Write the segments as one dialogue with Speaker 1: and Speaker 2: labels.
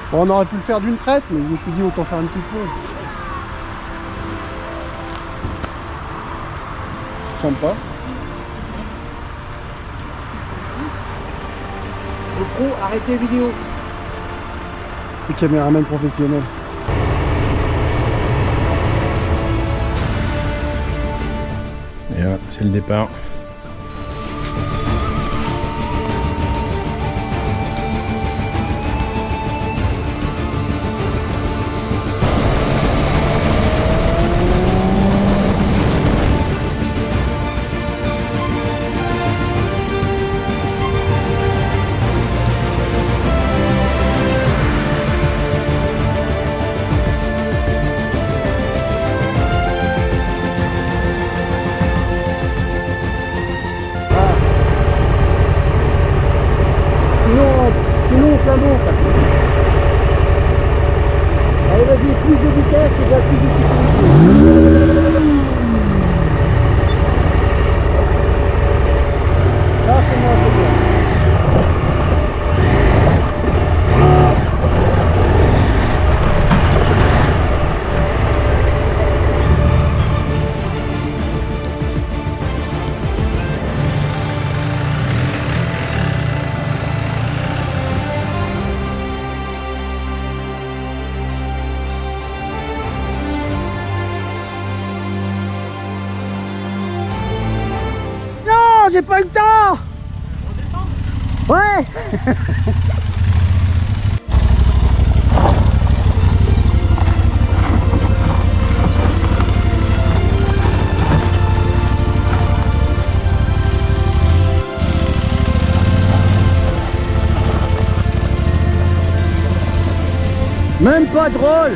Speaker 1: Bon, on aurait pu le faire d'une traite, mais je me suis dit autant faire une petite pause. Sympa.
Speaker 2: Le pro, arrêtez vidéo.
Speaker 1: Le caméraman professionnel.
Speaker 3: Et là, c'est le départ.
Speaker 2: Sinon on flambeau. Allez vas-y, plus de vitesse et bien plus de sécurité. Là c'est moi, c'est bien. J'ai pas eu le temps. On descend. Ouais. Même pas drôle.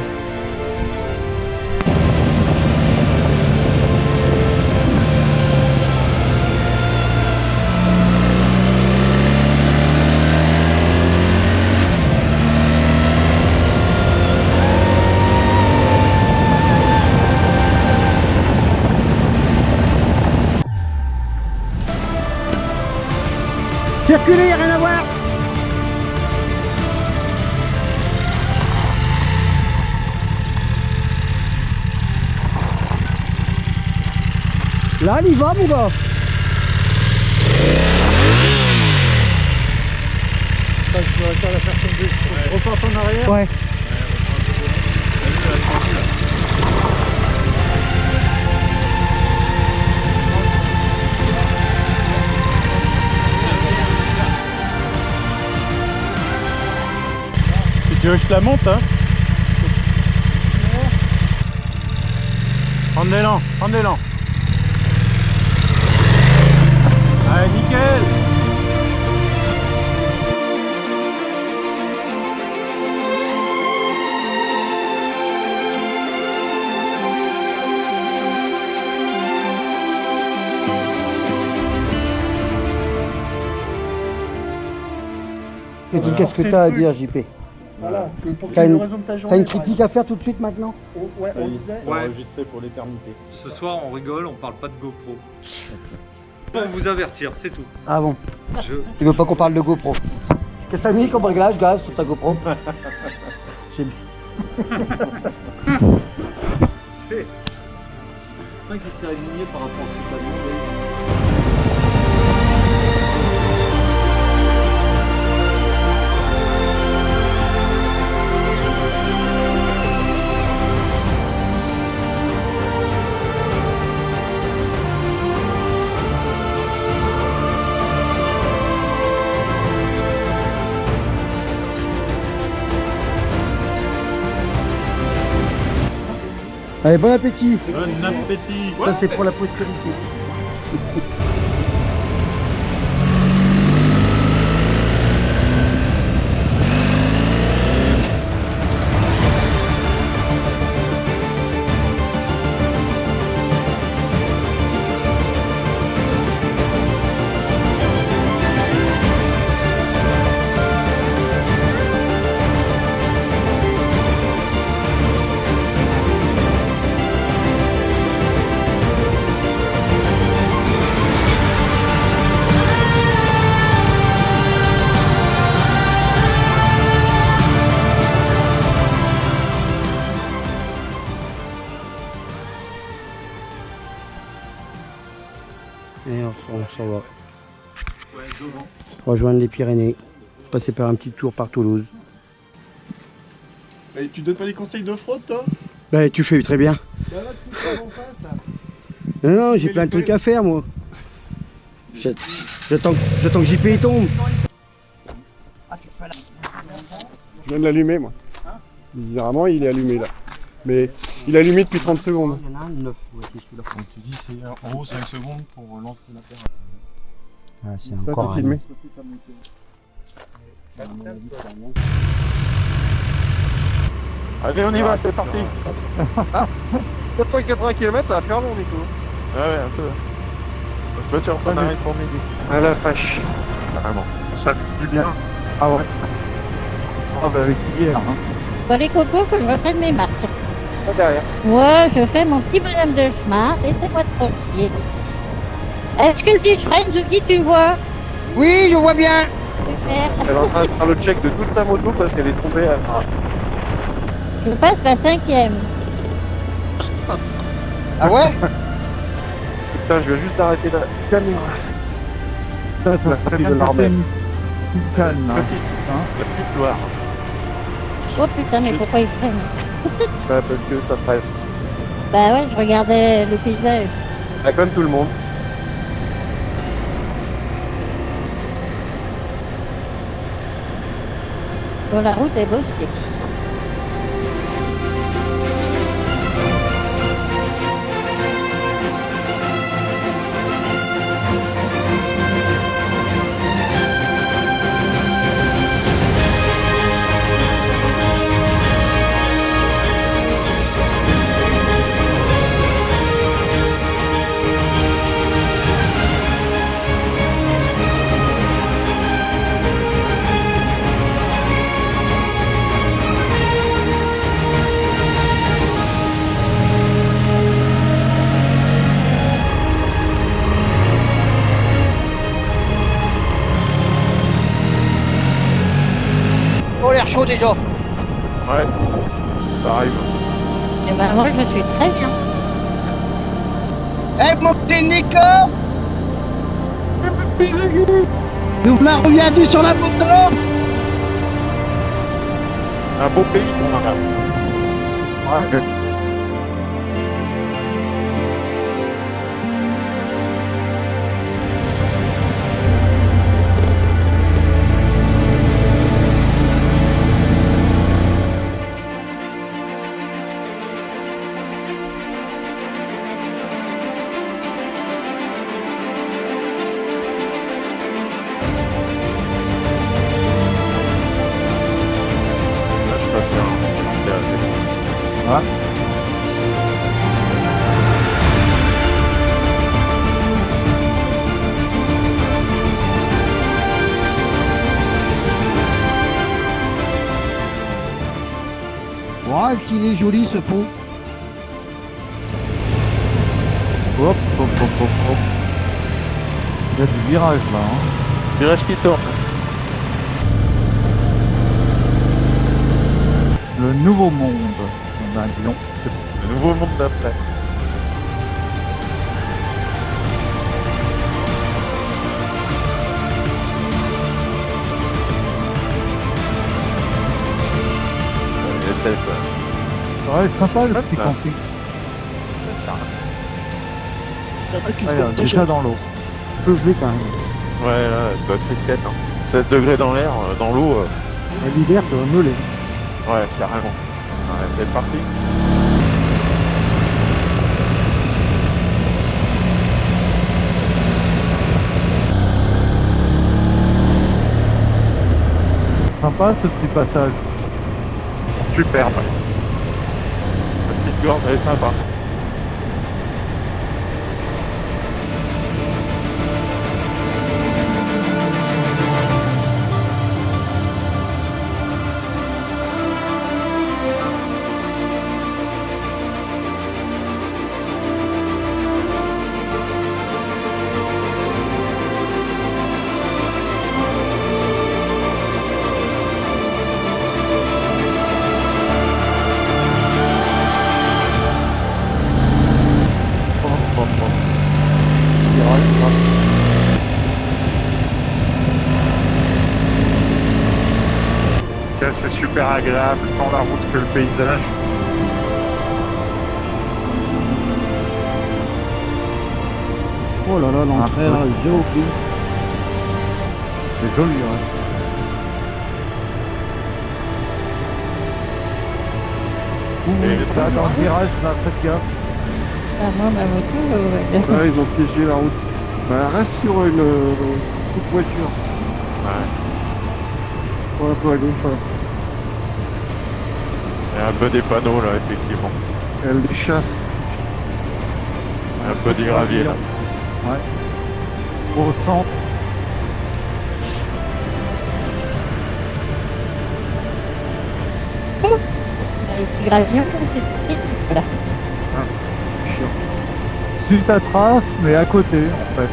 Speaker 2: Circuler, y a rien à voir. Là, il y va, mon gars.
Speaker 1: Ça, je dois faire la faire tomber. Je repars en arrière.
Speaker 2: Ouais.
Speaker 1: Si tu veux, je te la monte, hein. Prends de l'élan, prends de l'élan. Allez, nickel.
Speaker 2: Qu'est-ce que tu as à dire, JP?
Speaker 1: Voilà.
Speaker 2: T'as une critique à faire tout de suite maintenant?
Speaker 1: Ouais, on disait.
Speaker 4: Ouais.
Speaker 1: Enregistré pour l'éternité.
Speaker 4: Ce soir, on rigole, on parle pas de GoPro. Pour vous avertir, c'est tout.
Speaker 2: Ah bon?
Speaker 4: Je...
Speaker 2: Tu veux pas qu'on parle de GoPro? Qu'est-ce que t'as mis comme réglage, gaz, sur ta GoPro? J'ai mis.
Speaker 4: C'est un qui s'est aligné par rapport à ce que tu as demandé.
Speaker 2: Allez, bon appétit.
Speaker 1: Bon appétit.
Speaker 2: Ça, c'est pour la postérité. rejoindre les Pyrénées, passer par un petit tour par Toulouse.
Speaker 5: Et tu donnes pas des conseils de fraude, toi?
Speaker 2: Bah tu fais très bien.
Speaker 5: Bah là, tu te en face, là.
Speaker 2: Non, j'ai plein de trucs à faire moi. J'attends que JP y tombe.
Speaker 5: Je viens de l'allumer, moi. Généralement, il est allumé, là. Mais il est allumé depuis 30 secondes.
Speaker 2: Il y en a un, 9, voici celui-là.
Speaker 3: Donc tu dis c'est en haut 5 secondes pour lancer l'appareil.
Speaker 2: Ah, c'est
Speaker 5: Ça,
Speaker 2: encore
Speaker 5: t'as
Speaker 2: un.
Speaker 5: filmé.
Speaker 6: Allez, on y va, c'est parti. 480 km, ça va faire long, Nico. Ah ouais, un peu. Je sais pas si on arrête pour midi. À la vache. Carrément. Ça fait du bien.
Speaker 1: Ah ouais. Ah bah avec hier. Hein.
Speaker 7: Bon les cocos, faut que je reprenne mes marques.
Speaker 6: Pas derrière.
Speaker 7: Moi, je fais mon petit bonhomme de chemin, laissez-moi tranquille. Est-ce que le petit Zuki, tu vois?
Speaker 2: Oui, je vois bien.
Speaker 7: Super.
Speaker 6: Elle est en train de faire le check de toute sa moto parce qu'elle est tombée à...
Speaker 7: Je passe la 5e.
Speaker 2: Ah ouais?
Speaker 6: Putain, je viens juste d'arrêter la caméra.
Speaker 1: Ça serait bien
Speaker 6: l'armée.
Speaker 1: une canne. Hein.
Speaker 6: La petite Loire.
Speaker 7: Oh putain, mais pourquoi il freine?
Speaker 6: Bah, parce que ça ferait...
Speaker 7: Bah ouais, je regardais le paysage.
Speaker 6: Bah, comme tout le monde.
Speaker 7: Bon, la route est bosquée.
Speaker 2: Oh l'air chaud déjà.
Speaker 6: Ouais. Ça arrive.
Speaker 7: Et ben moi, je suis très bien.
Speaker 2: Eh mon petit Nico. Nous voilà reviendus sur la moto.
Speaker 6: Un beau pays, on a là. Ouais.
Speaker 2: Ouais, qu'il est joli ce pont.
Speaker 1: Hop, hop, hop, hop, hop. Il y a du virage là. Hein.
Speaker 6: Virage qui tourne.
Speaker 1: Le nouveau monde. On a dit non.
Speaker 6: Le nouveau monde d'après.
Speaker 1: Ouais, sympa le petit
Speaker 6: là.
Speaker 1: camping. Ouais, déjà dans l'eau. Un peu gelé quand même.
Speaker 6: Ouais, là, ça doit être frisquette. Hein. 16 degrés dans l'air, dans l'eau.
Speaker 1: Et l'hiver, ça va meuler.
Speaker 6: Ouais, carrément. Ouais, c'est parti.
Speaker 1: Sympa ce petit passage.
Speaker 6: Superbe. La petite gorge, elle est sympa. C'est super agréable, tant la route que le paysage.
Speaker 2: Oh là là, l'entrée là, le joli.
Speaker 1: C'est joli, ouais. Ouh, là, dans le virage, là, faites gaffe.
Speaker 7: Ah, moi, ma moto,
Speaker 5: Là, ils ont piégé la route. Bah, reste sur une petite voiture.
Speaker 6: Ouais.
Speaker 5: Ouais, un peu à gauche, voilà.
Speaker 6: Il y a un peu des panneaux là, effectivement.
Speaker 5: Elle les chasse.
Speaker 6: Un peu des graviers là.
Speaker 1: Ouais. Au centre.
Speaker 7: c'est gravillon, c'est voilà.
Speaker 5: Chiant.
Speaker 1: Suis ta trace, mais à côté, en fait.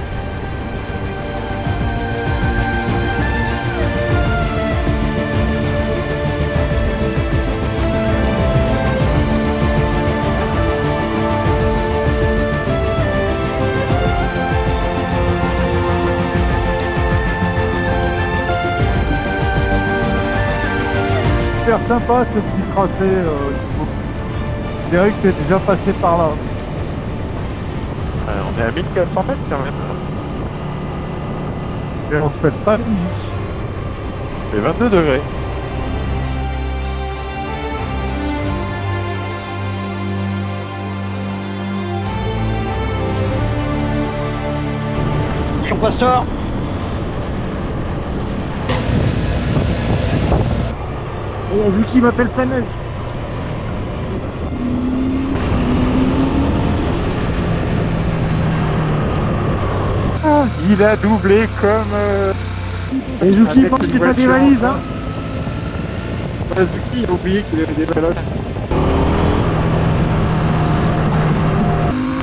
Speaker 1: Super sympa ce petit tracé. Je dirais que t'es déjà passé par là.
Speaker 6: On est à 1400 mètres quand même.
Speaker 1: Et on se fait pas le niche.
Speaker 6: Il fait 22 degrés.
Speaker 2: Sur Pastor.
Speaker 1: Et lui qui m'appelle Flanage.
Speaker 6: Ah, il a doublé comme...
Speaker 1: Et Zuki
Speaker 6: avec
Speaker 1: pense
Speaker 6: une
Speaker 1: que t'as des
Speaker 6: voiture
Speaker 1: valises,
Speaker 6: en
Speaker 1: hein.
Speaker 5: Zuki, il a oublié qu'il avait des baloches.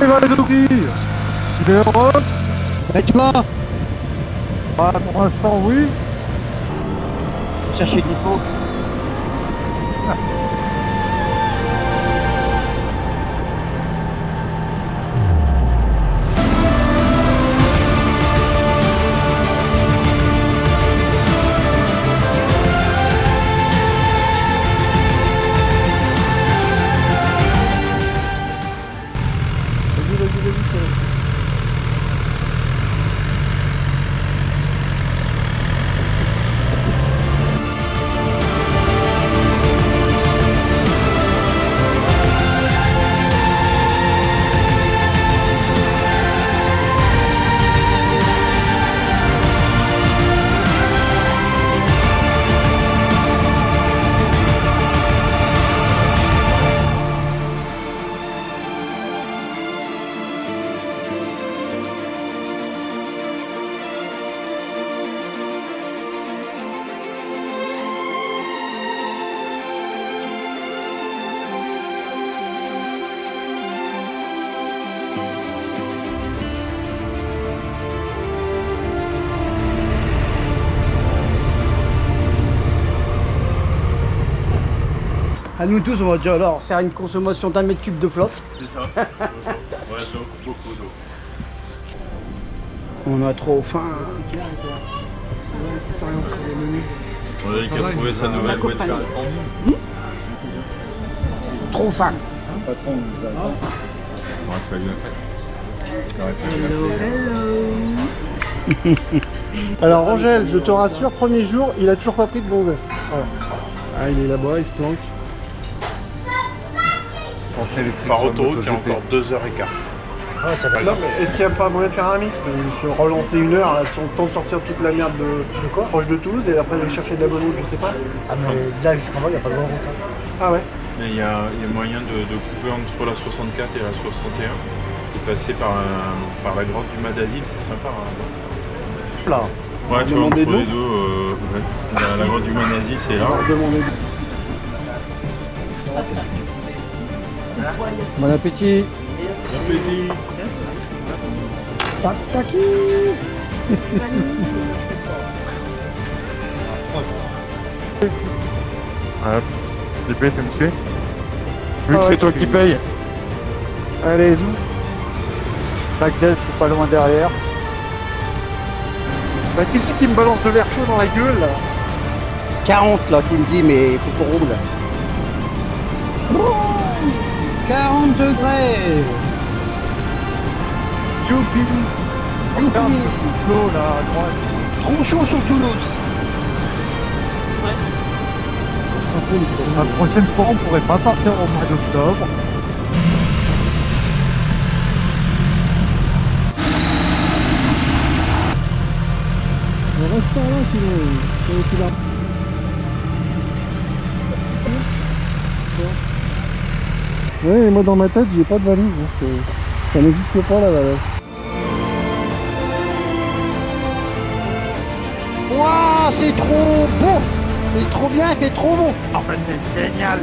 Speaker 1: Et voilà Zuki. Il est heureux.
Speaker 2: Et toi,
Speaker 1: Bah, pour l'instant, oui.
Speaker 2: chercher Nico. À nous tous, on va déjà alors faire une consommation d'1 mètre cube de flotte.
Speaker 3: C'est ça. Ouais, donc beaucoup d'eau.
Speaker 2: On a trop faim.
Speaker 3: On a dit qu'à trouver sa nouvelle voiture attendue.
Speaker 2: Trop faim.
Speaker 3: Il aurait fallu la fête.
Speaker 5: Alors Angèle, je te rassure, premier jour, il a toujours pas pris de gonzesse. Voilà. Ah, il est là-bas, il se planque.
Speaker 3: Par autoroute, il y a encore 2h15.
Speaker 2: Ouais, ça va.
Speaker 5: Non, mais est-ce qu'il n'y a pas moyen de faire un mix, de se relancer 1 heure, sur le temps de sortir toute la merde de quoi proche de Toulouse, et après aller chercher de la bonne route, je sais pas.
Speaker 2: Ah, mais là jusqu'en bas, il n'y a pas de grande route.
Speaker 5: Ah ouais.
Speaker 3: Mais il y a moyen de couper entre la 64 et la 61 et passer par la grotte du Madazil, c'est sympa. Hein.
Speaker 2: Là.
Speaker 3: Ouais, tu vois, entre
Speaker 5: Demander
Speaker 3: les deux, ouais. La grotte du Madazil, c'est là.
Speaker 5: On va demander.
Speaker 2: Bon appétit. Tac taki.
Speaker 6: JP, tu me suis? Vu que c'est toi qui paye.
Speaker 1: Allez, Zou. T'inquiète, je suis pas loin derrière.
Speaker 5: Bah, qui c'est qui me balance de l'air chaud dans la gueule là?
Speaker 2: 40 là qui me dit mais il faut qu'on roule. 40 degrés.
Speaker 1: Youpi.
Speaker 2: Youpi.
Speaker 1: L'eau là à droite.
Speaker 2: Trop chaud sur Toulouse.
Speaker 1: La prochaine fois, on pourrait pas partir au mois d'octobre.
Speaker 5: On reste par là sinon. Ouais, mais moi dans ma tête, j'ai pas de valise. Donc, ça n'existe pas la valise.
Speaker 2: Waouh, c'est trop beau. C'est trop bien, c'est trop beau.
Speaker 6: Ah bah c'est génial.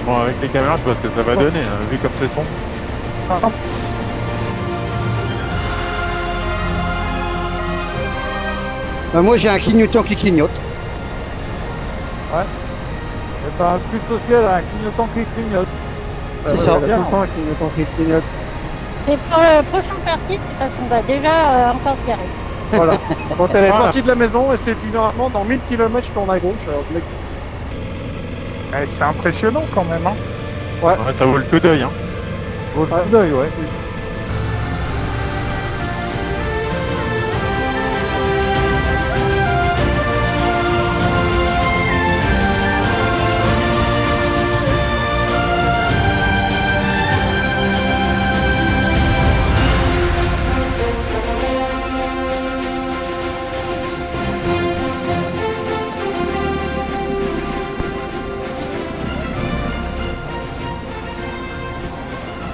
Speaker 6: Bon, avec les caméras, tu vois ce que ça va donner, hein, vu comme c'est sombre.
Speaker 2: Moi j'ai un clignotant qui clignote.
Speaker 1: Et ben, plus au ciel, un clignotant qui clignote.
Speaker 2: C'est ça.
Speaker 1: bien.
Speaker 7: C'est pour le prochain parti, parce qu'on va déjà encore se garer.
Speaker 5: Voilà. Quand elle est
Speaker 6: Voilà.
Speaker 5: partie de la maison, et c'est littéralement dans 1000 km, je tourne à gauche. Alors, le mec,
Speaker 6: C'est impressionnant quand même, hein. Ouais, ça vaut le coup d'œil, hein.
Speaker 1: Au coup d'œil, ouais.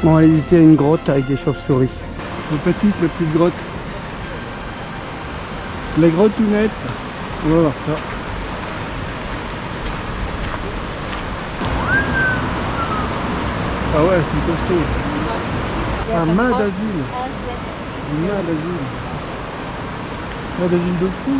Speaker 5: on va visiter une grotte avec des chauves-souris. Les petites grottes. Les grottes tout nettes. On va voir ça. Ah ouais, c'est costaud. Un mât d'asile. Un mât d'asile. Mât d'asile de fou.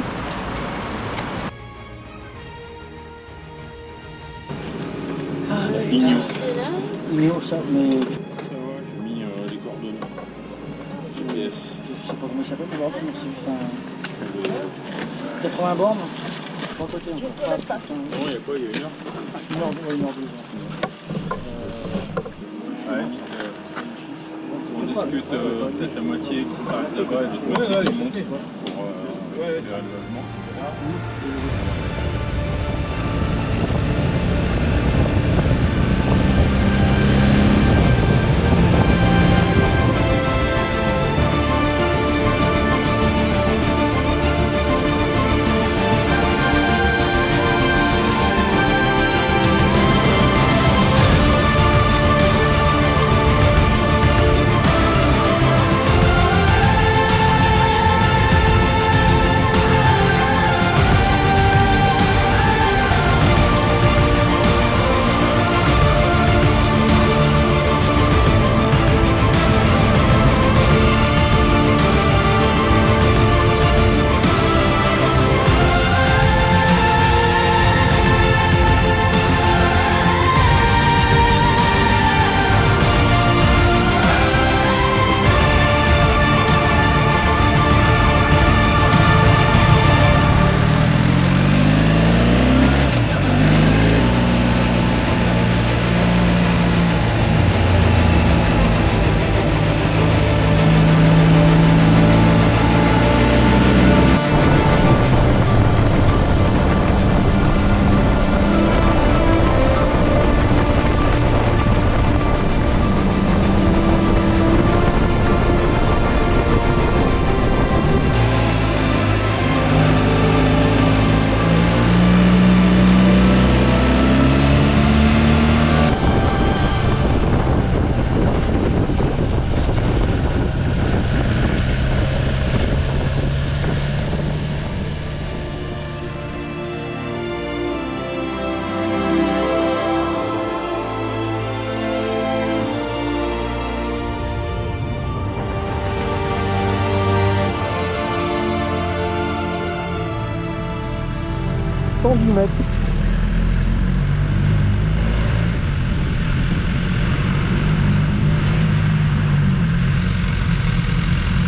Speaker 2: Mignon ça, mais
Speaker 3: J'ai mis les coordonnées. GPS.
Speaker 2: je sais pas comment il s'appelle le bordel, mais c'est juste un 80 bornes. Pas côté encore.
Speaker 3: Non, il y a quoi? Il y a 1 heure?
Speaker 2: Une heure 12
Speaker 3: Ouais. On discute peut-être la moitié qui s'arrête là-bas et l'autre moitié qui monte pour faire le logement.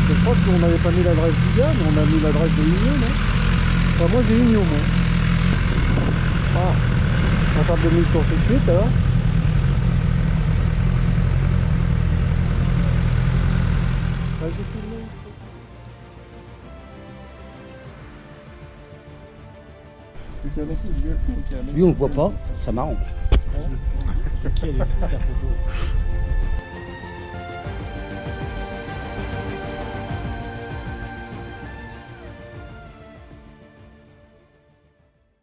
Speaker 5: Je pense qu'on n'avait pas mis l'adresse du gars, mais on a mis l'adresse de Union, non? Enfin, moi j'ai Union, moi. Ah, on va faire demi-tour tout de suite alors. Vas-y, filme.
Speaker 2: Lui, on le voit pas, ça m'arrange.
Speaker 5: Qui est les photos